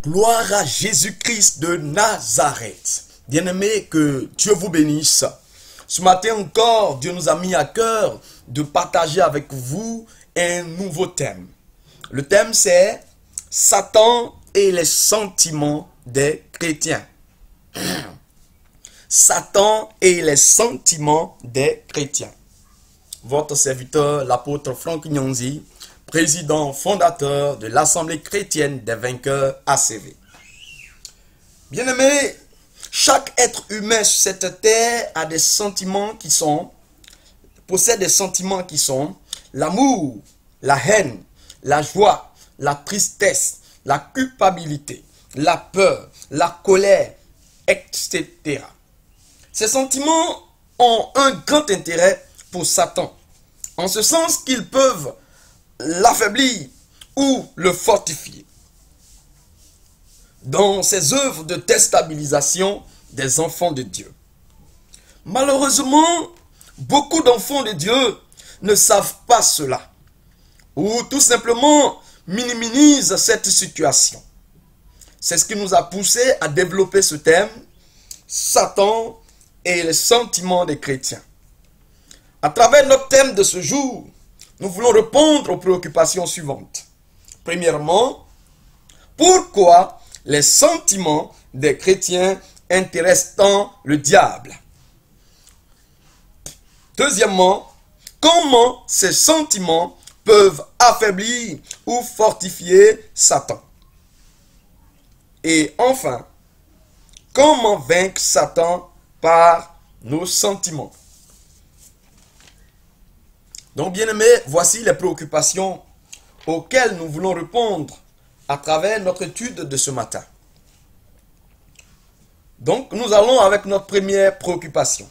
Gloire à Jésus-Christ de Nazareth. Bien-aimés, que Dieu vous bénisse. Ce matin encore, Dieu nous a mis à cœur de partager avec vous un nouveau thème. Le thème, c'est Satan et les sentiments des chrétiens. Satan et les sentiments des chrétiens. Votre serviteur, l'apôtre Franck Nyonzi, président fondateur de l'Assemblée chrétienne des vainqueurs ACV. Bien-aimés, chaque être humain sur cette terre a des sentiments possède des sentiments qui sont l'amour, la haine, la joie, la tristesse, la culpabilité, la peur, la colère, etc. Ces sentiments ont un grand intérêt pour Satan, en ce sens qu'ils peuvent l'affaiblir ou le fortifier dans ses œuvres de déstabilisation des enfants de Dieu. Malheureusement, beaucoup d'enfants de Dieu ne savent pas cela ou tout simplement minimisent cette situation. C'est ce qui nous a poussé à développer ce thème, Satan et les sentiments des chrétiens. À travers notre thème de ce jour, nous voulons répondre aux préoccupations suivantes. Premièrement, pourquoi les sentiments des chrétiens intéressent tant le diable? Deuxièmement, comment ces sentiments peuvent affaiblir ou fortifier Satan? Et enfin, comment vaincre Satan par nos sentiments? Donc, bien-aimés, voici les préoccupations auxquelles nous voulons répondre à travers notre étude de ce matin. Donc, nous allons avec notre première préoccupation.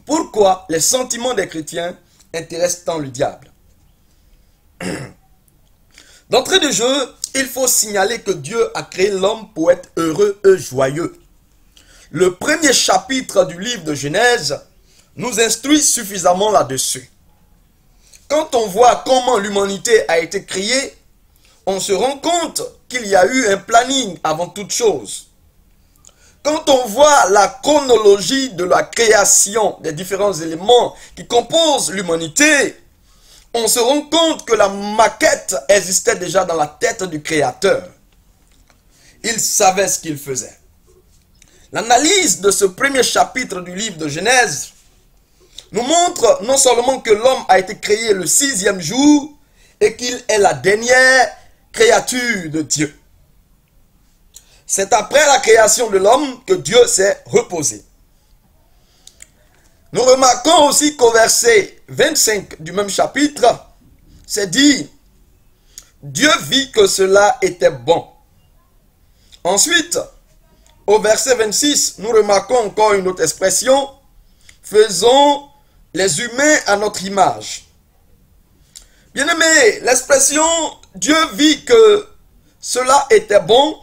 Pourquoi les sentiments des chrétiens intéressent tant le diable? D'entrée de jeu, il faut signaler que Dieu a créé l'homme pour être heureux et joyeux. Le premier chapitre du livre de Genèse nous instruit suffisamment là-dessus. Quand on voit comment l'humanité a été créée, on se rend compte qu'il y a eu un planning avant toute chose. Quand on voit la chronologie de la création des différents éléments qui composent l'humanité, on se rend compte que la maquette existait déjà dans la tête du Créateur. Il savait ce qu'il faisait. L'analyse de ce premier chapitre du livre de Genèse nous montre non seulement que l'homme a été créé le 6e jour et qu'il est la dernière créature de Dieu. C'est après la création de l'homme que Dieu s'est reposé. Nous remarquons aussi qu'au verset 25 du même chapitre, c'est dit « Dieu vit que cela était bon ». Ensuite, au verset 26, nous remarquons encore une autre expression « Faisons les humains à notre image ». Bien-aimés, l'expression « Dieu vit que cela était bon »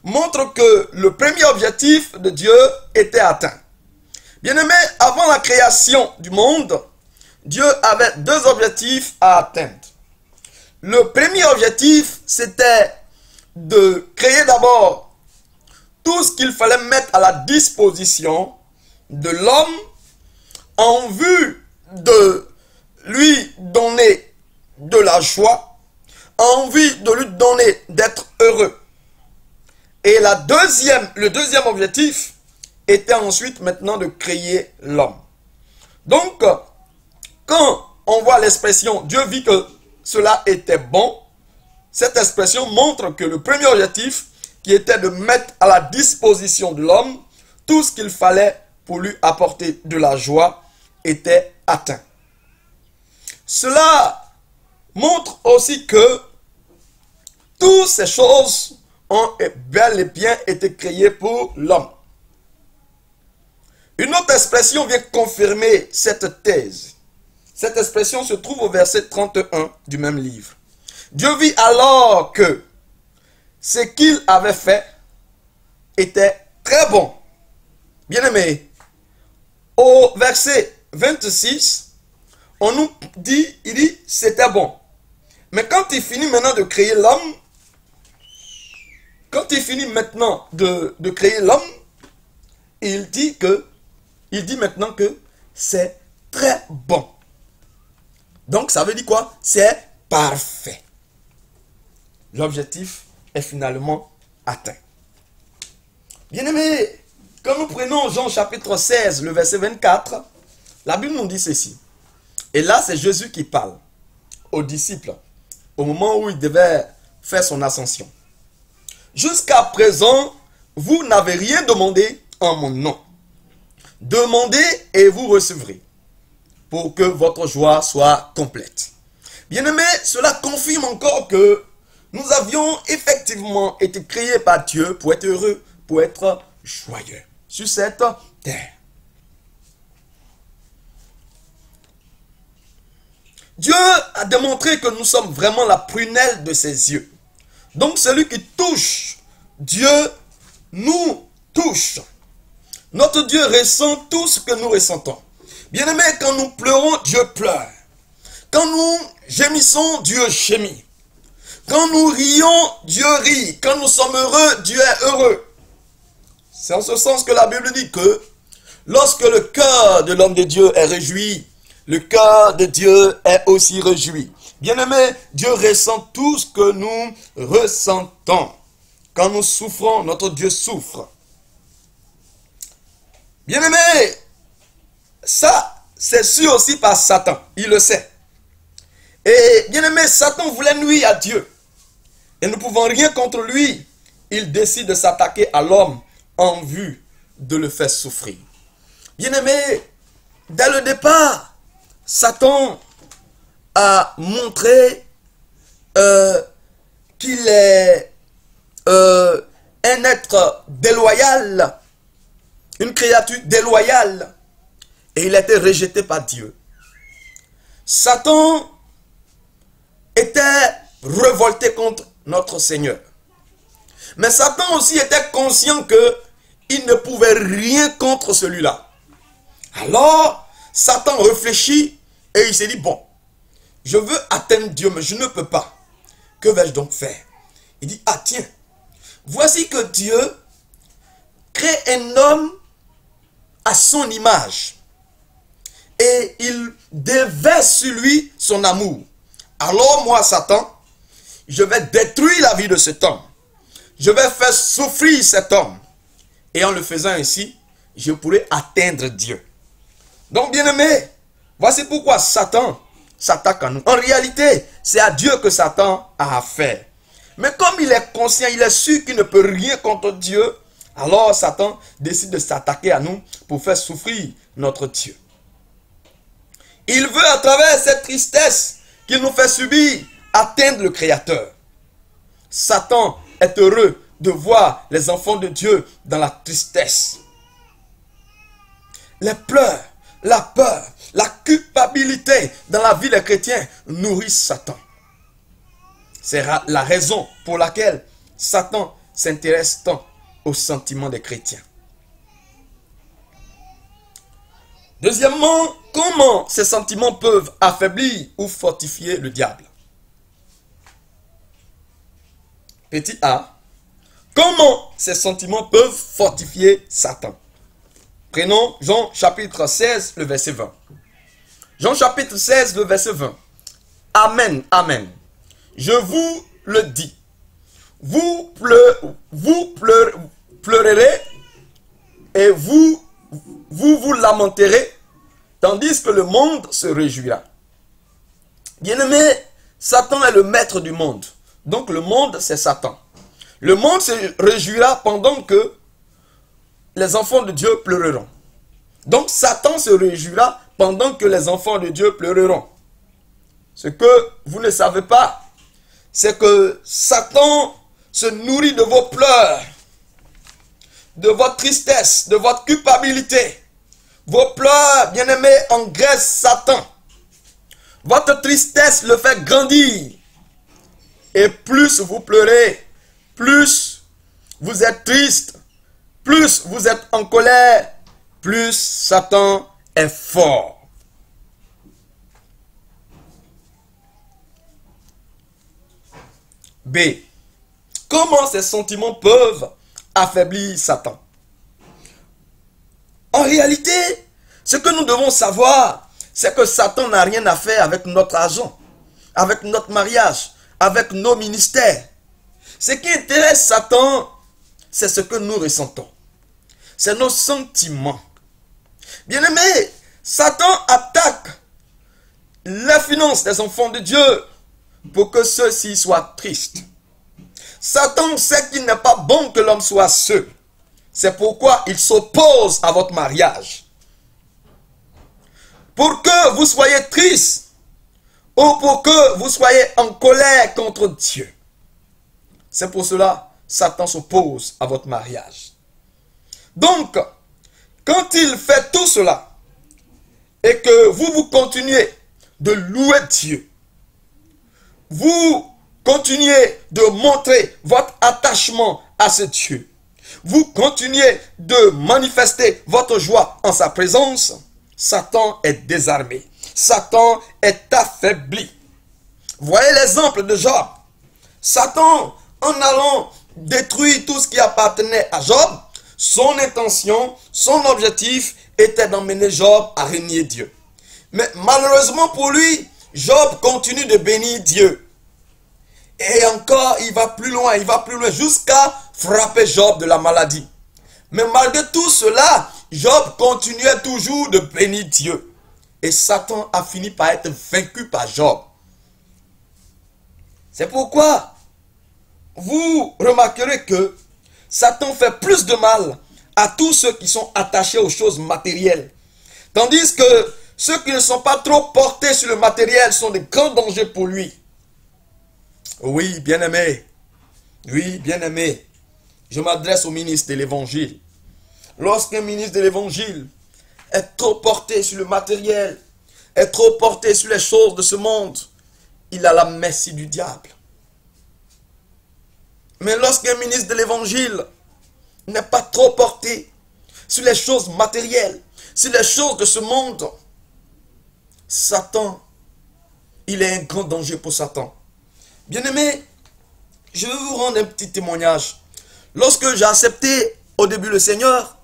montre que le premier objectif de Dieu était atteint. Bien-aimés, avant la création du monde, Dieu avait deux objectifs à atteindre. Le premier objectif, c'était de créer d'abord tout ce qu'il fallait mettre à la disposition de l'homme en vue de lui donner de la joie, en vue de lui donner d'être heureux. Et le deuxième objectif était ensuite maintenant de créer l'homme. Donc, quand on voit l'expression « Dieu vit que cela était bon », cette expression montre que le premier objectif, qui était de mettre à la disposition de l'homme tout ce qu'il fallait pour lui apporter de la joie, était atteint. Cela montre aussi que toutes ces choses ont bel et bien été créées pour l'homme. Une autre expression vient confirmer cette thèse. Cette expression se trouve au verset 31 du même livre. Dieu vit alors que ce qu'il avait fait était très bon. Bien-aimé, au verset 26, on nous dit, c'était bon. Mais quand il finit maintenant de créer l'homme, quand il finit maintenant de créer l'homme, il dit maintenant que c'est très bon. Donc ça veut dire quoi? C'est parfait. L'objectif est finalement atteint. Bien-aimés, quand nous prenons Jean chapitre 16, le verset 24, la Bible nous dit ceci. Et là, c'est Jésus qui parle aux disciples au moment où il devait faire son ascension. Jusqu'à présent, vous n'avez rien demandé en mon nom. Demandez et vous recevrez, pour que votre joie soit complète. Bien-aimés, cela confirme encore que nous avions effectivement été créés par Dieu pour être heureux, pour être joyeux sur cette terre. Dieu a démontré que nous sommes vraiment la prunelle de ses yeux. Donc celui qui touche Dieu nous touche. Notre Dieu ressent tout ce que nous ressentons. Bien-aimés, quand nous pleurons, Dieu pleure. Quand nous gémissons, Dieu gémit. Quand nous rions, Dieu rit. Quand nous sommes heureux, Dieu est heureux. C'est en ce sens que la Bible dit que lorsque le cœur de l'homme de Dieu est réjoui, le cœur de Dieu est aussi réjoui. Bien-aimés, Dieu ressent tout ce que nous ressentons. Quand nous souffrons, notre Dieu souffre. Bien-aimés, ça, c'est sûr aussi par Satan. Il le sait. Et bien-aimés, Satan voulait nuire à Dieu. Et nous ne pouvons rien contre lui. Il décide de s'attaquer à l'homme en vue de le faire souffrir. Bien-aimés, dès le départ, Satan a montré qu'il est un être déloyal, une créature déloyale, et il a été rejeté par Dieu. Satan était révolté contre notre Seigneur. Mais Satan aussi était conscient qu'il ne pouvait rien contre celui-là. Alors, Satan réfléchit et il s'est dit, bon, je veux atteindre Dieu, mais je ne peux pas. Que vais-je donc faire? Il dit, ah tiens, voici que Dieu crée un homme à son image. Et il déverse sur lui son amour. Alors moi, Satan, je vais détruire la vie de cet homme. Je vais faire souffrir cet homme. Et en le faisant ainsi, je pourrai atteindre Dieu. Donc, bien-aimés, voici pourquoi Satan s'attaque à nous. En réalité, c'est à Dieu que Satan a affaire. Mais comme il est conscient, il est sûr qu'il ne peut rien contre Dieu, alors Satan décide de s'attaquer à nous pour faire souffrir notre Dieu. Il veut, à travers cette tristesse qu'il nous fait subir, atteindre le Créateur. Satan est heureux de voir les enfants de Dieu dans la tristesse. Les pleurs, la peur, la culpabilité dans la vie des chrétiens nourrissent Satan. C'est la raison pour laquelle Satan s'intéresse tant aux sentiments des chrétiens. Deuxièmement, comment ces sentiments peuvent affaiblir ou fortifier le diable? Petit a, comment ces sentiments peuvent fortifier Satan? Prenons Jean chapitre 16, le verset 20. Jean chapitre 16, le verset 20. Amen, amen. Je vous le dis. Vous pleurerez et vous lamenterez, tandis que le monde se réjouira. Bien-aimé, Satan est le maître du monde. Donc le monde, c'est Satan. Le monde se réjouira pendant que les enfants de Dieu pleureront. Donc Satan se réjouira pendant que les enfants de Dieu pleureront. Ce que vous ne savez pas, c'est que Satan se nourrit de vos pleurs, de votre tristesse, de votre culpabilité. Vos pleurs, bien-aimés, engraissent Satan. Votre tristesse le fait grandir. Et plus vous pleurez, plus vous êtes triste, plus vous êtes en colère, plus Satan est fort. B. comment ces sentiments peuvent affaiblir Satan? En réalité, ce que nous devons savoir, c'est que Satan n'a rien à faire avec notre argent, avec notre mariage, avec nos ministères. Ce qui intéresse Satan, c'est ce que nous ressentons. C'est nos sentiments. Bien-aimés, Satan attaque les finances des enfants de Dieu pour que ceux-ci soient tristes. Satan sait qu'il n'est pas bon que l'homme soit seul. C'est pourquoi il s'oppose à votre mariage. Pour que vous soyez triste ou pour que vous soyez en colère contre Dieu. C'est pour cela que Satan s'oppose à votre mariage. Donc, quand il fait tout cela et que vous continuez de louer Dieu, vous continuez de montrer votre attachement à ce Dieu, vous continuez de manifester votre joie en sa présence, Satan est désarmé. Satan est affaibli. Voyez l'exemple de Job. Satan, en allant détruire tout ce qui appartenait à Job, son intention, son objectif était d'emmener Job à régner Dieu. Mais malheureusement pour lui, Job continue de bénir Dieu. Et encore, il va plus loin jusqu'à frapper Job de la maladie. Mais malgré tout cela, Job continuait toujours de bénir Dieu. Et Satan a fini par être vaincu par Job. C'est pourquoi vous remarquerez que Satan fait plus de mal à tous ceux qui sont attachés aux choses matérielles. Tandis que ceux qui ne sont pas trop portés sur le matériel sont de grands dangers pour lui. Oui, bien-aimé. Oui, bien-aimé. Je m'adresse au ministre de l'Évangile. Lorsqu'un ministre de l'Évangile est trop porté sur le matériel, est trop porté sur les choses de ce monde, il a la merci du diable. Mais lorsqu'un ministre de l'Évangile n'est pas trop porté sur les choses matérielles, sur les choses de ce monde, Satan, il est un grand danger pour Satan. Bien-aimé, je vais vous rendre un petit témoignage. Lorsque j'ai accepté au début le Seigneur,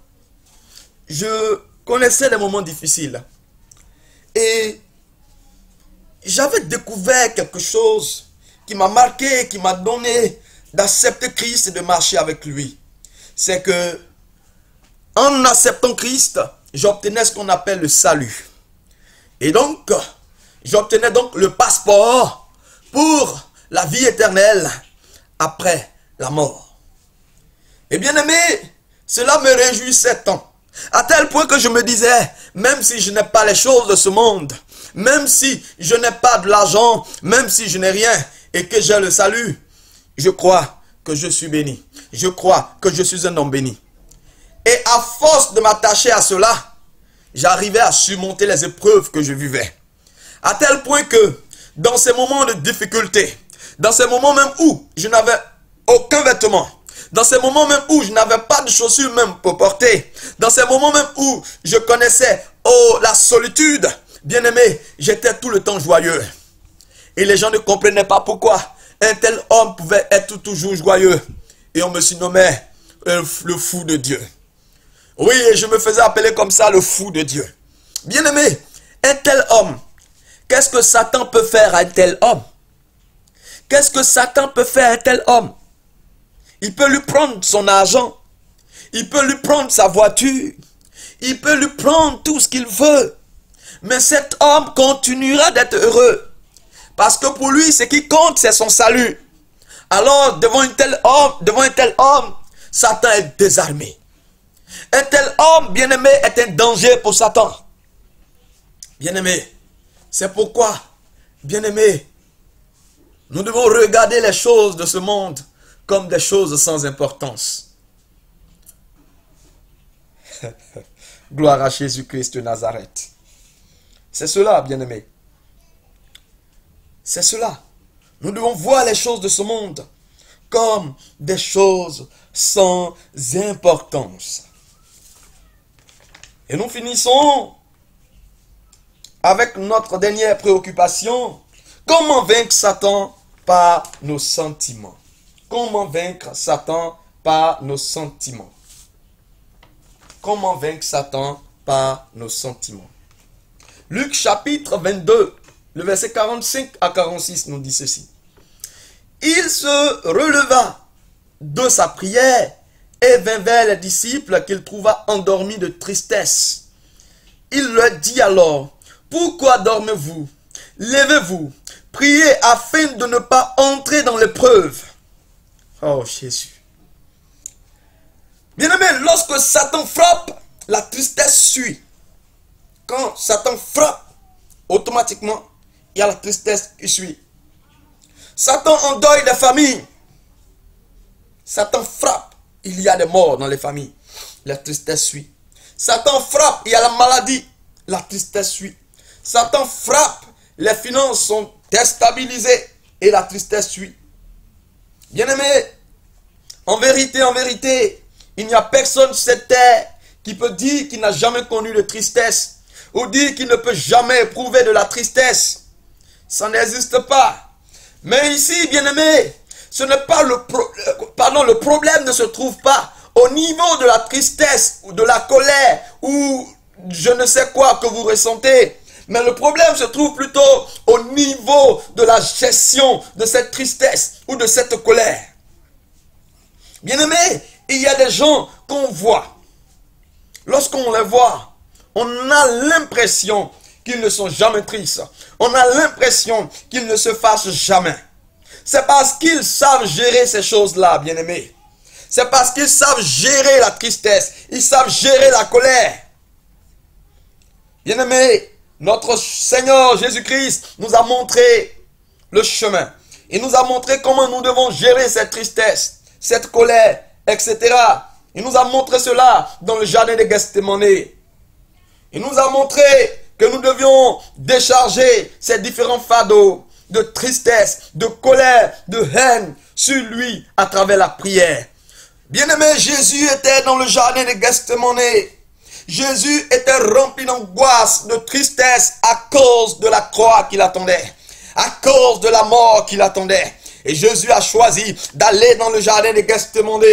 je connaissais des moments difficiles. Et j'avais découvert quelque chose qui m'a marqué, qui m'a donné d'accepter Christ et de marcher avec lui. C'est que en acceptant Christ, j'obtenais ce qu'on appelle le salut. Et donc, j'obtenais donc le passeport pour la vie éternelle après la mort. Et bien aimé, cela me réjouissait tant. À tel point que je me disais, même si je n'ai pas les choses de ce monde, même si je n'ai pas de l'argent, même si je n'ai rien et que j'ai le salut, je crois que je suis béni. Je crois que je suis un homme béni. Et à force de m'attacher à cela, j'arrivais à surmonter les épreuves que je vivais. À tel point que dans ces moments de difficulté, dans ces moments même où je n'avais aucun vêtement, dans ces moments même où je n'avais pas de chaussures même pour porter, dans ces moments même où je connaissais la solitude, bien aimé, j'étais tout le temps joyeux. Et les gens ne comprenaient pas pourquoi un tel homme pouvait être toujours joyeux. Et on me surnommait le fou de Dieu. Oui, et je me faisais appeler comme ça le fou de Dieu. Bien aimé, un tel homme, qu'est-ce que Satan peut faire à un tel homme? Qu'est-ce que Satan peut faire à un tel homme? Il peut lui prendre son argent. Il peut lui prendre sa voiture. Il peut lui prendre tout ce qu'il veut. Mais cet homme continuera d'être heureux. Parce que pour lui, ce qui compte, c'est son salut. Alors, devant un tel homme, Satan est désarmé. Un tel homme, bien-aimé, est un danger pour Satan. Bien-aimé, c'est pourquoi, bien-aimé, nous devons regarder les choses de ce monde comme des choses sans importance. Gloire à Jésus-Christ de Nazareth. C'est cela, bien-aimé. C'est cela. Nous devons voir les choses de ce monde comme des choses sans importance. Et nous finissons avec notre dernière préoccupation. Comment vaincre Satan par nos sentiments? comment vaincre Satan par nos sentiments. Comment vaincre Satan par nos sentiments. Luc chapitre 22, le verset 45 à 46 nous dit ceci. Il se releva de sa prière et vint vers les disciples qu'il trouva endormis de tristesse. Il leur dit alors, pourquoi dormez-vous? Levez-vous, priez afin de ne pas entrer dans l'épreuve. Oh Jésus. Bien-aimé, lorsque Satan frappe, la tristesse suit. Quand Satan frappe, automatiquement, il y a la tristesse qui suit. Satan endeuille les familles. Satan frappe, il y a des morts dans les familles. La tristesse suit. Satan frappe, il y a la maladie. La tristesse suit. Satan frappe, les finances sont déstabilisées et la tristesse suit. Bien-aimé, en vérité, il n'y a personne sur cette terre qui peut dire qu'il n'a jamais connu de tristesse ou dire qu'il ne peut jamais éprouver de la tristesse. Ça n'existe pas. Mais ici, bien-aimé, ce n'est pas le problème ne se trouve pas au niveau de la tristesse ou de la colère ou je ne sais quoi que vous ressentez. Mais le problème se trouve plutôt au niveau de la gestion de cette tristesse ou de cette colère. Bien-aimé, il y a des gens qu'on voit. Lorsqu'on les voit, on a l'impression qu'ils ne sont jamais tristes. On a l'impression qu'ils ne se fâchent jamais. C'est parce qu'ils savent gérer ces choses-là, bien-aimés. C'est parce qu'ils savent gérer la tristesse. Ils savent gérer la colère. Bien-aimés, notre Seigneur Jésus-Christ nous a montré le chemin. Il nous a montré comment nous devons gérer cette tristesse, cette colère, etc. Il nous a montré cela dans le jardin de Gethsémane. Il nous a montré que nous devions décharger ces différents fardeaux de tristesse, de colère, de haine sur lui à travers la prière. Bien-aimé, Jésus était dans le jardin de Gethsémane. Jésus était rempli d'angoisse, de tristesse à cause de la croix qui l'attendait, à cause de la mort qui l'attendait. Et Jésus a choisi d'aller dans le jardin de Gethsémane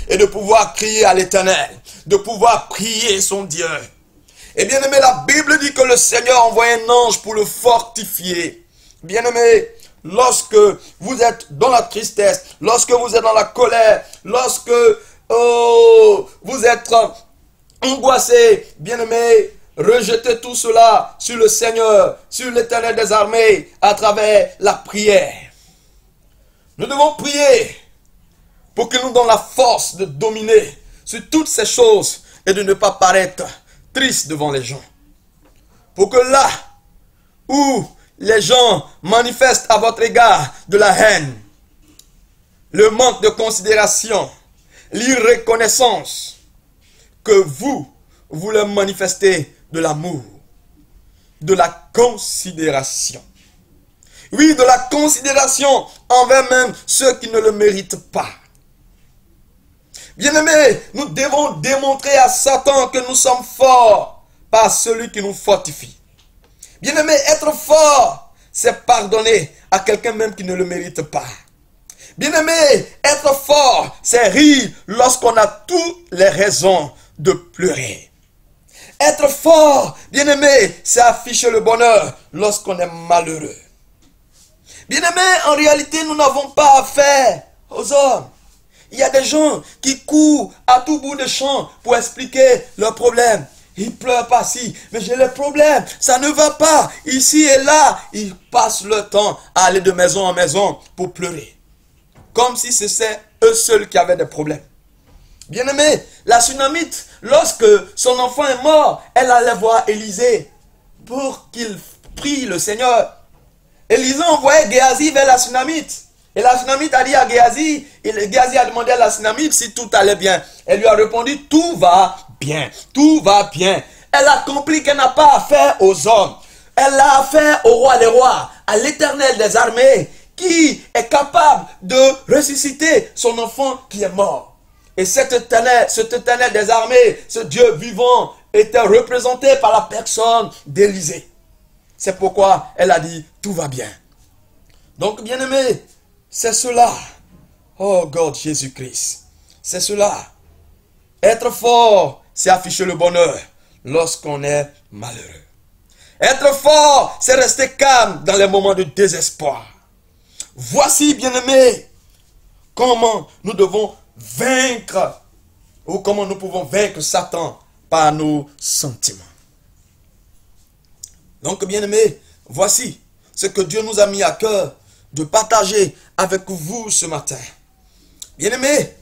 et de pouvoir crier à l'Éternel, de pouvoir prier son Dieu. Et bien aimé, la Bible dit que le Seigneur envoie un ange pour le fortifier. Bien aimé, lorsque vous êtes dans la tristesse, lorsque vous êtes dans la colère, lorsque vous êtes angoissé, bien aimé, rejetez tout cela sur le Seigneur, sur l'Éternel des armées, à travers la prière. Nous devons prier pour qu'il nous donne la force de dominer sur toutes ces choses et de ne pas paraître triste devant les gens. Pour que là où les gens manifestent à votre égard de la haine, le manque de considération, l'irreconnaissance, que vous leur manifestez de l'amour, de la considération. Oui, de la considération envers même ceux qui ne le méritent pas. Bien-aimés, nous devons démontrer à Satan que nous sommes forts par celui qui nous fortifie. Bien-aimés, être fort, c'est pardonner à quelqu'un même qui ne le mérite pas. Bien-aimés, être fort, c'est rire lorsqu'on a toutes les raisons de pleurer. Être fort, bien-aimé, c'est afficher le bonheur lorsqu'on est malheureux. Bien-aimés, en réalité, nous n'avons pas affaire aux hommes. Il y a des gens qui courent à tout bout de champ pour expliquer leurs problèmes. Ils pleurent pas si, mais j'ai les problèmes, ça ne va pas, ici et là. Ils passent leur temps à aller de maison en maison pour pleurer. Comme si c'était eux seuls qui avaient des problèmes. Bien-aimé, la Sunamite, lorsque son enfant est mort, elle allait voir Élisée pour qu'il prie le Seigneur. Élisée envoyait Géasi vers la Sunamite. Et la Sunamite a dit à Géasi, et Géasi a demandé à la Sunamite si tout allait bien. Elle lui a répondu, tout va bien, tout va bien. Elle a compris qu'elle n'a pas affaire aux hommes. Elle a affaire au roi des rois, à l'Éternel des armées, qui est capable de ressusciter son enfant qui est mort. Et cet éternel des armées, ce Dieu vivant, était représenté par la personne d'Élisée. C'est pourquoi elle a dit, tout va bien. Donc, bien-aimé, c'est cela. Oh God, Jésus-Christ. C'est cela. Être fort, c'est afficher le bonheur lorsqu'on est malheureux. Être fort, c'est rester calme dans les moments de désespoir. Voici, bien-aimés, comment nous devons vaincre, ou comment nous pouvons vaincre Satan par nos sentiments. Donc, bien-aimés, voici ce que Dieu nous a mis à cœur de partager avec vous ce matin. Bien-aimés,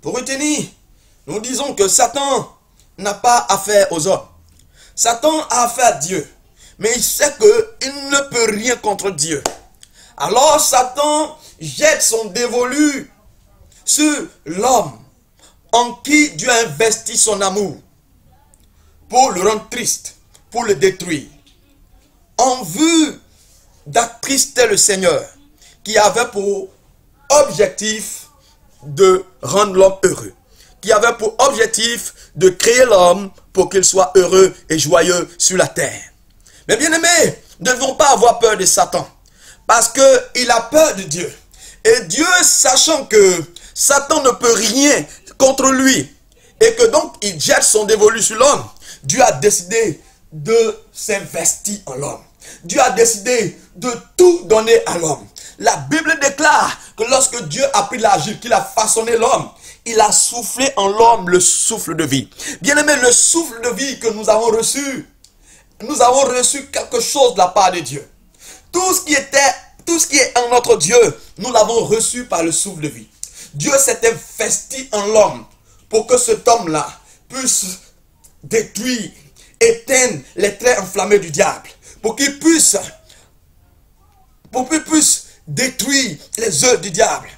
pour retenir, nous disons que Satan n'a pas affaire aux hommes. Satan a affaire à Dieu. Mais il sait qu'il ne peut rien contre Dieu. Alors Satan jette son dévolu sur l'homme en qui Dieu a investi son amour pour le rendre triste, pour le détruire. En vue d'attrister le Seigneur qui avait pour objectif de rendre l'homme heureux, qui avait pour objectif de créer l'homme pour qu'il soit heureux et joyeux sur la terre. Mais bien aimés, ne devons pas avoir peur de Satan, parce qu'il a peur de Dieu. Et Dieu, sachant que Satan ne peut rien contre lui, et que donc il jette son dévolu sur l'homme, Dieu a décidé de s'investir en l'homme. Dieu a décidé de tout donner à l'homme. La Bible déclare que lorsque Dieu a pris l'agile, qu'il a façonné l'homme, il a soufflé en l'homme le souffle de vie. Bien aimé, le souffle de vie que nous avons reçu quelque chose de la part de Dieu. Tout ce qui est en notre Dieu, nous l'avons reçu par le souffle de vie. Dieu s'est investi en l'homme pour que cet homme-là puisse détruire, éteindre les traits enflammés du diable. Pour qu'il puisse détruire les œuvres du diable.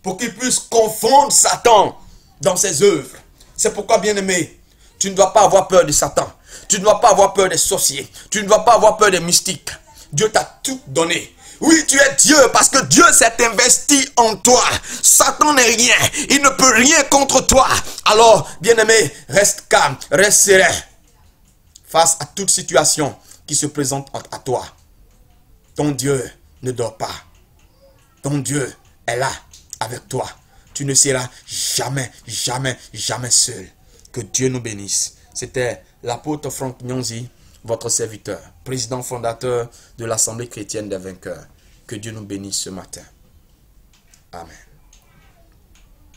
Pour qu'il puisse confondre Satan dans ses œuvres. C'est pourquoi, bien-aimé, tu ne dois pas avoir peur de Satan. Tu ne dois pas avoir peur des sorciers. Tu ne dois pas avoir peur des mystiques. Dieu t'a tout donné. Oui, tu es Dieu parce que Dieu s'est investi en toi. Satan n'est rien. Il ne peut rien contre toi. Alors, bien-aimé, reste calme, reste serein. Face à toute situation qui se présente à toi. Ton Dieu ne dort pas. Ton Dieu est là avec toi. Tu ne seras jamais, jamais, jamais seul. Que Dieu nous bénisse. C'était l'apôtre Franck Nyonzi, votre serviteur, président fondateur de l'Assemblée chrétienne des vainqueurs. Que Dieu nous bénisse ce matin. Amen.